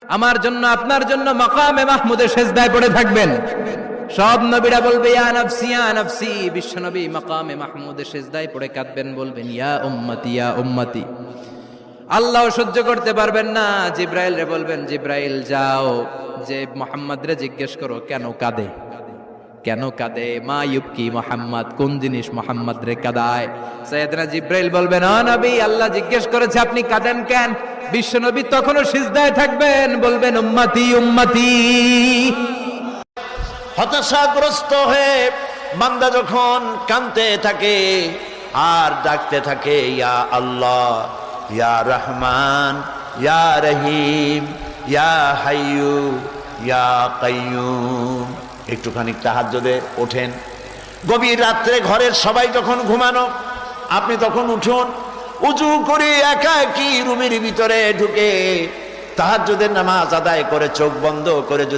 আমার জন্য আপনার জন্য মাকামে মাহমুদে সেজদায় পড়ে থাকবেন। সব নবীরা বলবে ইয়া নাফসি ইয়া নাফসি, বিশ্ব নবী মাকামে মাহমুদে সেজদায় পড়ে কাঁদবেন, বলবেন ইয়া উম্মতি ইয়া উম্মতি। আল্লাহ সহ্য করতে পারবেন না, জিব্রাইল রে বলবেন জিব্রাইল যাও, যে মুহাম্মদ রে জিজ্ঞেস করো কেন কাঁদে, কেন কাঁদে, মা ইউবকি মুহাম্মদ, কোন জিনিস মুহাম্মদ রে কাঁদায়। সাইয়েদনা জিব্রাইল বলবেন ও নবী, আল্লাহ জিজ্ঞেস করেছে আপনি কাঁদেন কেন। বিশ্ব নবী তখনও সিজদায় থাকবেন, বলবেন উম্মতি উম্মতি। হতাশাগ্রস্ত হয়ে বান্দা যখন কাঁদতে থাকে আর ডাকতে থাকে ইয়া আল্লাহ, ইয়া রহমান, ইয়া রহিম, ইয়া হাইয়ু, ইয়া কাইয়ুম, একটুখানি তাহাজ্জুদে ওঠেন। গভীর রাত্রে ঘরের সবাই যখন ঘুমানো, আপনি তখন উঠুন, উজু করে একাকী রুমের ভিতরে ঢুকে তাহাজ্জুদের নামাজ আদায় করে চোখ বন্ধ করে যদি